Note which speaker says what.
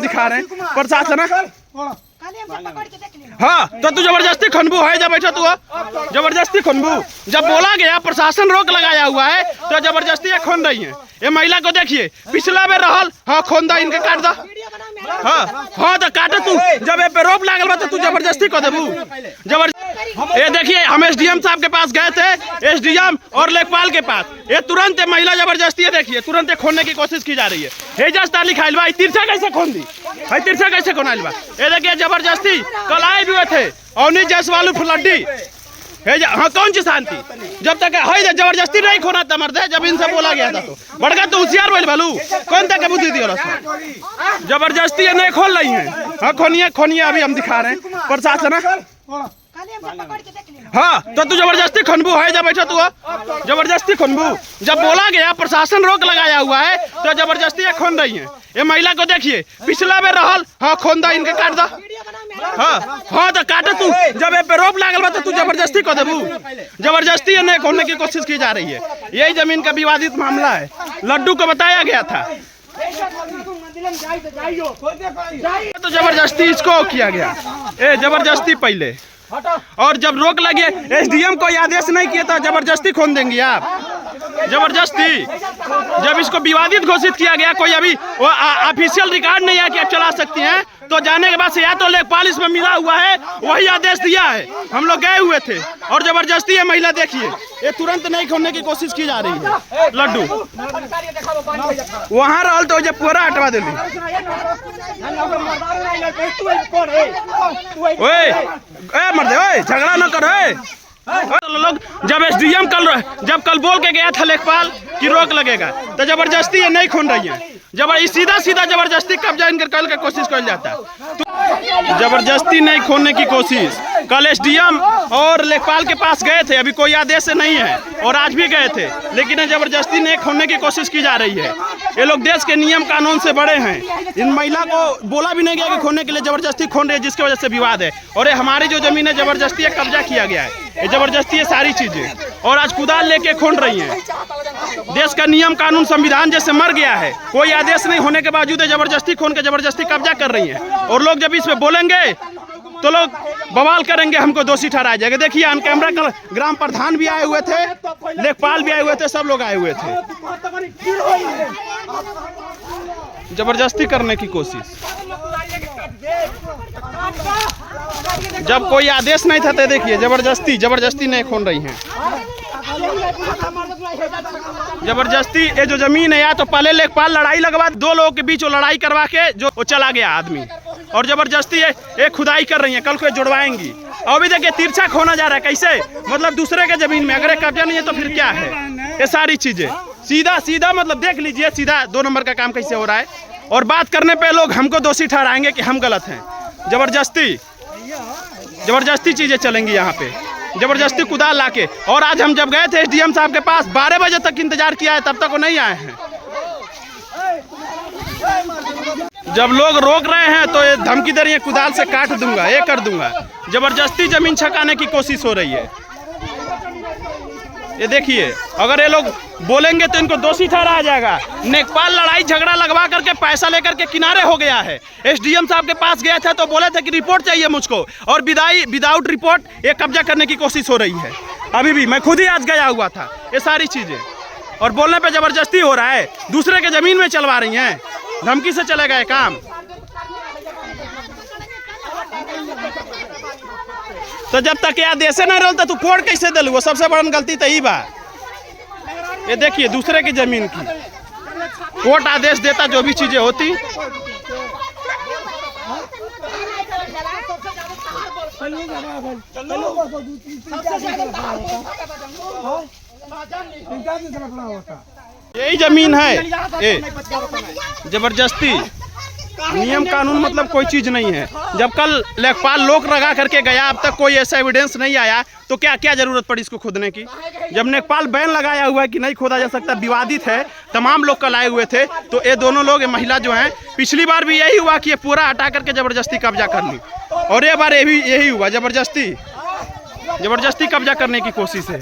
Speaker 1: दिखा रहे हैं प्रशासन। हाँ तो तू जबरदस्ती खनबू है जब बैठा तू जबरदस्ती खनबू। जब बोला गया प्रशासन रोक लगाया हुआ है तो जबरदस्ती ये खोन रही है। ये महिला को देखिए पिछला में रहल। हाँ खोन दो इनके काट दो। हाँ तो काटे तू जब ये पे रोक लागल बा तो तू जबरदस्ती को देबू जबरदस्ती। ये देखिए हम एसडीएम साहब के पास गए थे, एसडीएम और लेखपाल के पास। ये तुरंत महिला जबरदस्ती है देखिए तुरंत खोलने की कोशिश की जा रही है। ये जस्ता लिखाइल बा तिरछा कैसे खोल दी है, तिरछा कैसे खोनाइल बा। ये देखिए जबरदस्ती कल आए भी हुए थे अवनी जसवालू फुलड्डी। हाँ कौन सी शांति जब तक है जबरदस्ती नहीं खोना था मर्दे। जब इनसे बोला गया था तो बड़का तो होशियार बोल बालू कौन तक बुद्धि दी जबरदस्ती नहीं खोल रही है। हाँ खोनिए खोनिए अभी हम दिखा रहे हैं प्रशासन। हाँ तो तू जबरदस्ती खनबू है जब बैठा तू जबरदस्ती खनबू। जब बोला गया प्रशासन रोक लगाया हुआ है तो जबरदस्ती ये खोन रही है। ये महिला को देखिए पिछला में रहल। हाँ खोन दो इनके काट दो। हाँ तो काटे तू जब ये पे रोक लागल बा तो तू जबरदस्ती को देबू जबरदस्ती नहीं खोलने की कोशिश की जा रही है। यही जमीन का विवादित मामला है। लड्डू को बताया गया था तो जबरदस्ती इसको किया गया। ए जबरदस्ती पहले और जब रोक लगे एसडीएम को आदेश नहीं किया था जबरदस्ती खोन देंगे आप जबरदस्ती। जब इसको विवादित घोषित किया गया कोई अभी वो ऑफिशियल रिकॉर्ड नहीं है कि आप चला सकती हैं तो जाने के बाद से या तो लेखपाल इसमें मिला हुआ है वही आदेश दिया है। हम लोग गए हुए थे और जबरदस्ती है महिला देखिए ये तुरंत नहीं खोलने की कोशिश की जा रही है। लड्डू वहाँ रहल तो जब पूरा हटवा दिली। मर्दे ओए झगड़ा न करो। लोग जब एसडीएम कल बोल के गया था लेखपाल कि रोक लगेगा तो जबरदस्ती ये नहीं खोन रही है। जब सीधा सीधा जबरदस्ती कब्जा इनकर कल का कोशिश कर जाता है तो जबरदस्ती नहीं खोलने की कोशिश। कल एसडीएम और लेखपाल के पास गए थे अभी कोई आदेश नहीं है और आज भी गए थे लेकिन जबरदस्ती नहीं खोलने की कोशिश की जा रही है। ये लोग देश के नियम कानून से बड़े हैं। इन महिला को बोला भी नहीं गया कि खोलने के लिए जबरदस्ती खोन रही है जिसकी वजह से विवाद है। और ये हमारी जो जमीन है जबरदस्ती कब्जा किया गया है। ये जबरदस्ती है सारी चीजें और आज कुदाल लेके खोन रही हैं। देश का नियम कानून संविधान जैसे मर गया है। कोई आदेश नहीं होने के बावजूद जबरदस्ती खोन के जबरदस्ती कब्जा कर रही हैं। और लोग जब इसमें बोलेंगे तो लोग बवाल करेंगे हमको दोषी ठहराया जाएगा। देखिए ऑन कैमरा कल ग्राम प्रधान भी आए हुए थे, लेखपाल भी आए हुए थे, सब लोग आए हुए थे जबरदस्ती करने की कोशिश। जब कोई आदेश नहीं था तो देखिए जबरदस्ती नहीं खोन रही हैं। जबरदस्ती ये जो जमीन है या तो पहले लेखपाल लड़ाई लगवा दो लोगों के बीच वो लड़ाई करवा के जो वो चला गया आदमी और जबरदस्ती ये खुदाई कर रही है। कल को जुड़वाएंगी। अभी देखिए तिरछा खोना जा रहा है कैसे मतलब दूसरे के जमीन में अगर कब्जा नहीं है तो फिर क्या है। ये सारी चीजें सीधा सीधा मतलब देख लीजिए सीधा 2 नंबर का काम कैसे हो रहा है। और बात करने पे लोग हमको दोषी ठहराएंगे कि हम गलत हैं। जबरदस्ती चीजें चलेंगी यहाँ पे जबरदस्ती कुदाल लाके। और आज हम जब गए थे एसडीएम साहब के पास 12 बजे तक इंतजार किया है तब तक वो नहीं आए हैं। जब लोग रोक रहे हैं तो ये धमकी दे रही है कुदाल से काट दूंगा ये कर दूंगा। जबरदस्ती जमीन छकाने की कोशिश हो रही है। ये देखिए अगर ये लोग बोलेंगे तो इनको दोषी ठहराया जाएगा। लेखपाल लड़ाई झगड़ा लगवा करके पैसा लेकर के किनारे हो गया है। एसडीएम साहब के पास गया था तो बोले थे कि रिपोर्ट चाहिए मुझको और विदाउट रिपोर्ट ये कब्जा करने की कोशिश हो रही है। अभी भी मैं खुद ही आज गया हुआ था। ये सारी चीजें और बोलने पे जबरदस्ती हो रहा है। दूसरे के जमीन में चलवा रही हैं। धमकी से चलेगा ये काम। तो जब तक ये आदेश नहीं रहता तू कोर्ट कैसे दिल वो सबसे बड़ा गलती तो ही बा। ये देखिए दूसरे की जमीन की कोर्ट आदेश देता जो भी चीजें होती। यही जमीन है। जबरदस्ती नियम कानून मतलब कोई चीज नहीं है। जब कल लेखपाल लोक लगा करके गया अब तक कोई ऐसा एविडेंस नहीं आया तो क्या जरूरत पड़ी इसको खोदने की। जब लेखपाल बैन लगाया हुआ है कि नहीं खोदा जा सकता विवादित है तमाम लोग कल आए हुए थे तो ये दोनों लोग महिला जो हैं पिछली बार भी यही हुआ कि ये पूरा हटा करके जबरदस्ती कब्जा कर ली और ये बार यही हुआ जबरदस्ती कब्जा करने की कोशिश है।